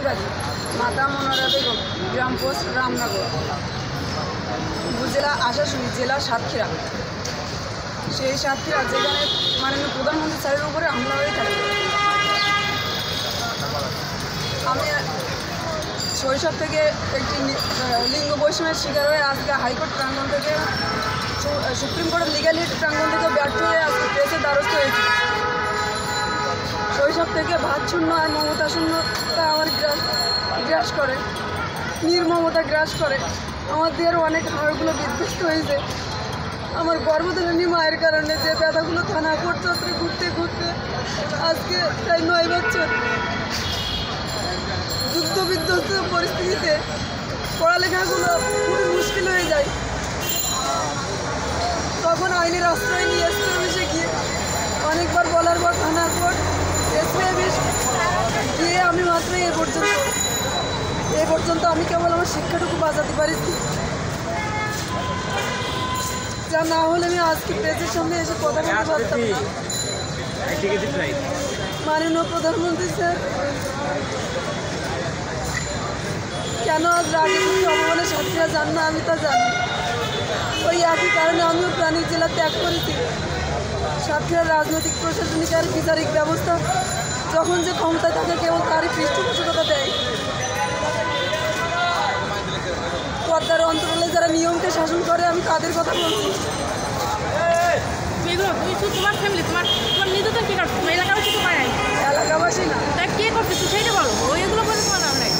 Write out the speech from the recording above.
বাড়ি মাতা মনোরা বেগম, গ্রাম পোস্ট রামনগর, উপজেলা আশাশুনি, জেলা সাতক্ষীরা। সেই সাতক্ষীরা যেখানে মাননীয় প্রধানমন্ত্রী স্যারের উপরে হামলা হয়ে থাকে। আমি শৈশব থেকে একটি লিঙ্গ বৈষম্যের শিকার হয়ে আজকে হাইকোর্ট প্রাঙ্গণ থেকে সুপ্রিম কোর্টের লিগ্যাল এইড প্রাঙ্গণ থেকে ব্যর্থ হয়ে আজকে প্রেসের দ্বারস্থ হয়েছি। শৈশব থেকে ভাত শূন্য আর মমতা শূন্যতা আমার গ্রাস করে, নির্মমতা গ্রাস করে। আমার দেহের অনেক হাড়গুলো বিধ্বস্ত হয়েছে। আমার গর্ভধারিণী মায়ের কারণে যে ব্যথাগুলো থানা কোর্ট চত্বরে ঘুরতে ঘুরতে আজকে প্রায় 9 বছর যুদ্ধ বিধ্বস্ত পরিস্থিতিতে পড়ালেখাগুলো খুবই মুশকিল হয়ে যায়। তখন আইনের আশ্রয় নিয়ে এসপি অফিসে গিয়ে অনেকবার বলার পর থানা কোর্ট এসপি অফিস গিয়ে আমি মাত্র এ পর্যন্ত আমি কেবল আমার শিক্ষাটুকু বাঁচাতে পারিছি। যা না হলে আমি আজকে প্রেসের সামনে এসে কথা বলতে পারতাম না। মাননীয় প্রধানমন্ত্রী স্যার কেন আজ রাজনীতি অবমানে সাথীরা যান না আমি তা জানি। ওই একই কারণে আমিও প্রাণীর জেলা ত্যাগ করেছি। সাতক্ষীরার রাজনৈতিক, প্রশাসনিক আর বিচারিক ব্যবস্থা যখন যে ক্ষমতা থাকে কেবল তারই পৃষ্ঠপোষকতা দেয়। পর্দার অন্তরালে যারা নিয়মকে শাসন করে আমি তাদের কথা বলছি। তোমার ফ্যামিলি, তোমার নিজেদের কি করছো? এলাকাবাসী তোমার এলাকাবাসী না, কে করছে তুই সেইটা বলো। ওইগুলো বলে তোমার নাম নাই।